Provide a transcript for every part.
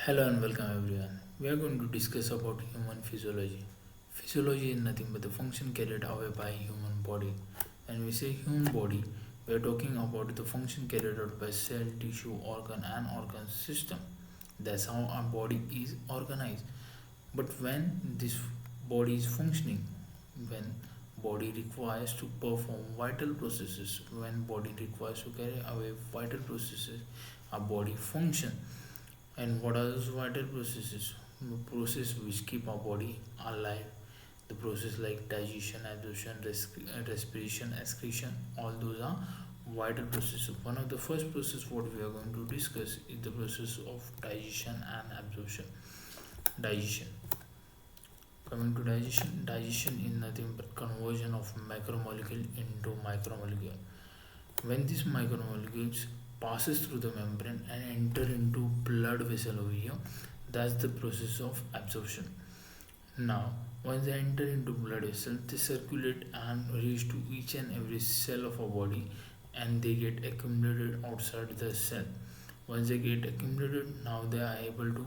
Hello and welcome everyone. We are going to discuss about human physiology. Physiology is nothing but the function carried out by human body. When we say human body, we are talking about the function carried out by cell, tissue, organ and organ system. That's how our body is organized. But when this body is functioning, when body requires to perform vital processes, when body requires to carry away vital processes, our body function. And what are those vital processes? Process which keep our body alive. The process like digestion, absorption, respiration, excretion, all those are vital processes. One of the first process what we are going to discuss is the process of digestion and absorption. Digestion. Coming to digestion, digestion is nothing but conversion of macromolecule into micromolecule. When these micromolecules passes through the membrane and enter into blood vessel over here, that's the process of absorption. Now, once they enter into blood vessel, they circulate and reach to each and every cell of our body, and they get accumulated outside the cell. Once they get accumulated, now they are able to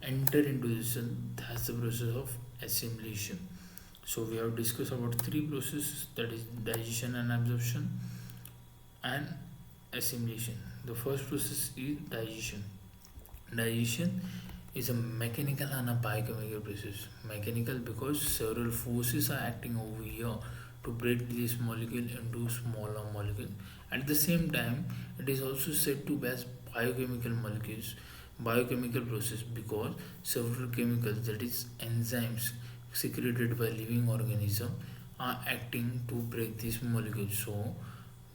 enter into the cell. That's the process of assimilation. So we have discussed about three processes, that is digestion and absorption and assimilation. The first process is digestion. Digestion is a mechanical and a biochemical process. Mechanical because several forces are acting over here to break this molecule into smaller molecules. At the same time, it is also said to be as biochemical molecules, biochemical process because several chemicals, that is enzymes secreted by living organism, are acting to break this molecule. So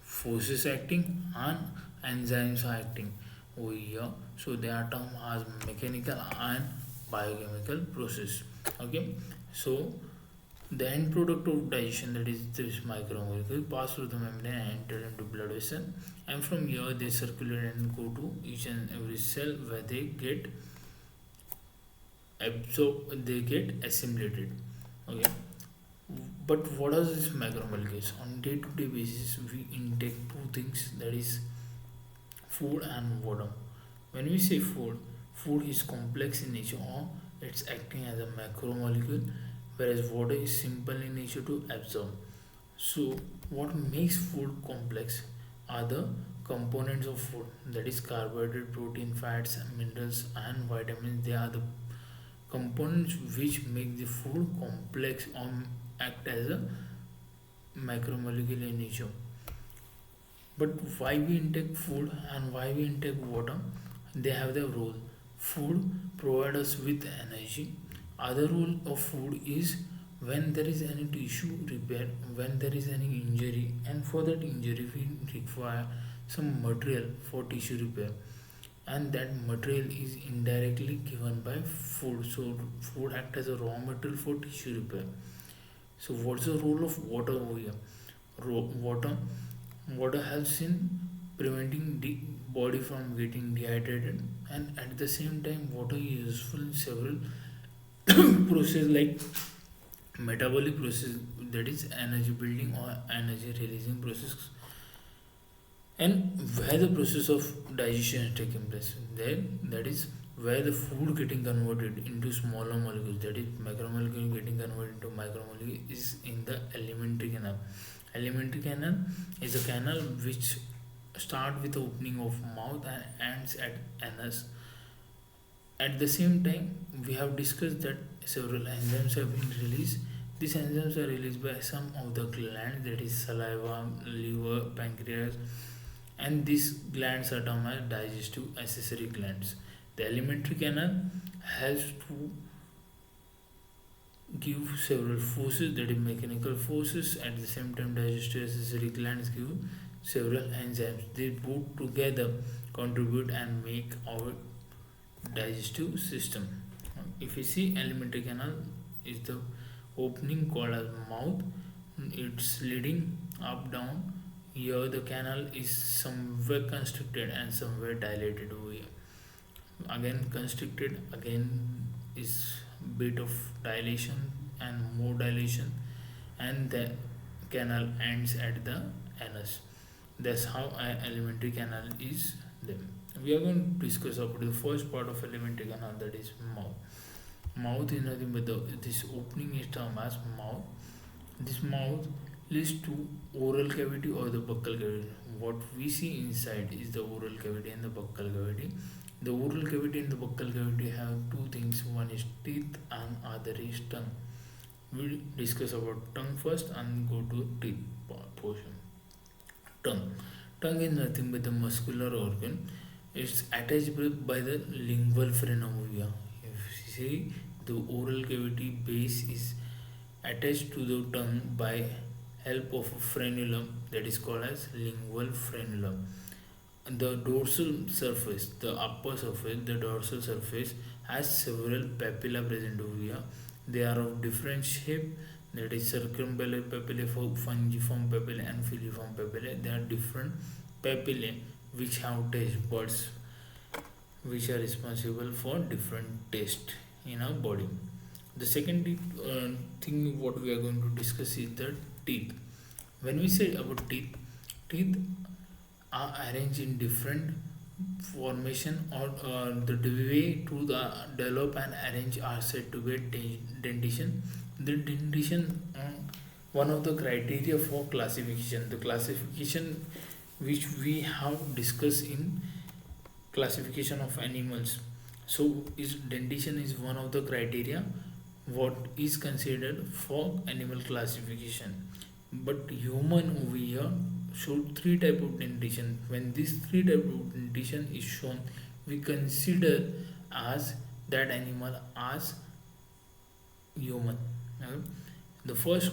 forces acting and enzymes are acting over here, so they are termed as mechanical and biochemical process. Okay, so the end product of digestion, that is this micromolecule, pass through the membrane and enter into blood vessel, and from here they circulate and go to each and every cell where they get absorbed, they get assimilated. Okay, but what are these macromolecules? On day-to-day basis, we intake two things, that is food and water. When we say food, food is complex in nature or it's acting as a macromolecule, whereas water is simple in nature to absorb. So, what makes food complex are the components of food, that is carbohydrate, protein, fats, minerals, and vitamins. They are the components which make the food complex or act as a macromolecule in nature. But why we intake food and why we intake water? They have their role. Food provides us with energy. Other role of food is when there is any tissue repair, when there is any injury, and for that injury we require some material for tissue repair, and that material is indirectly given by food. So food act as a raw material for tissue repair. So what's the role of water over here? Water water helps in preventing the body from getting dehydrated, and at the same time water is useful in several process like metabolic process, that is energy building or energy releasing process, and where the process of digestion is taking place there, that is where the food getting converted into smaller molecules, that is macromolecule getting converted into micromolecule, is in the alimentary canal. Alimentary canal is a canal which start with the opening of mouth and ends at anus. At the same time, we have discussed that several enzymes have been released. These enzymes are released by some of the glands, that is saliva, liver, pancreas, and these glands are termed as digestive accessory glands. The alimentary canal helps to give several forces, that is mechanical forces. At the same time, digestive accessory glands give several enzymes. They both together contribute and make our digestive system. If you see, alimentary canal is the opening called as mouth. It's leading up down. Here the canal is somewhere constricted and somewhere dilated over here. Again constricted, again is bit of dilation and more dilation, and the canal ends at the anus. That's how an alimentary canal is there. We are going to discuss about the first part of alimentary canal, that is mouth. Mouth is nothing but this opening is termed as mouth. This mouth leads to oral cavity or the buccal cavity. What we see inside is the oral cavity and the buccal cavity. The oral cavity and the buccal cavity have two things. One is teeth and other is tongue. We'll discuss about tongue first and go to teeth portion. Tongue. Tongue is nothing but the muscular organ. It's attached by the lingual phrenomovia. If you see, the oral cavity base is attached to the tongue by help of a frenulum, that is called as lingual frenulum. The dorsal surface, the upper surface, the dorsal surface has several papilla present over here. They are of different shape, that is circumpolar papillae, fungiform papillae and filiform papillae. They are different papillae which have taste buds which are responsible for different taste in our body. The second thing what we are going to discuss is the teeth. When we say about teeth, teeth are arranged in different formation, or the way to develop and arrange are said to be dentition. The dentition, one of the criteria for classification. The classification which we have discussed in classification of animals. So, is dentition is one of the criteria what is considered for animal classification. But human over here show three type of dentition. When this three type of dentition is shown, we consider as that animal as human. The first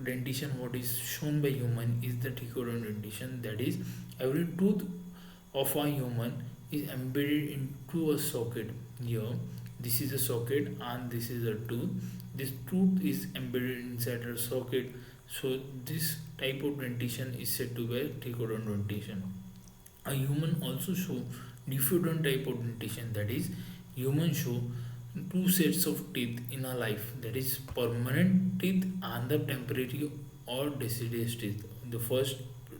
dentition what is shown by human is the trichodont dentition. That is, every tooth of a human is embedded into a socket. Here, this is a socket and this is a tooth. This tooth is embedded inside a socket. So this type of dentition is said to be trichodont dentition. A human also show diffudent type of dentition. That is, human show two sets of teeth in a life. That is, permanent teeth and the temporary or deciduous teeth. The first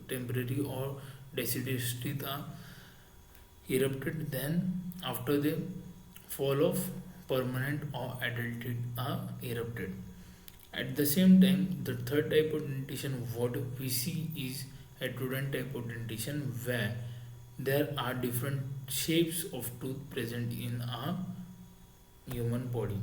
temporary or deciduous teeth are erupted, then after the fall of permanent or adult teeth are erupted. At the same time, the third type of dentition what we see is heterodont type of dentition, where there are different shapes of tooth present in a human body.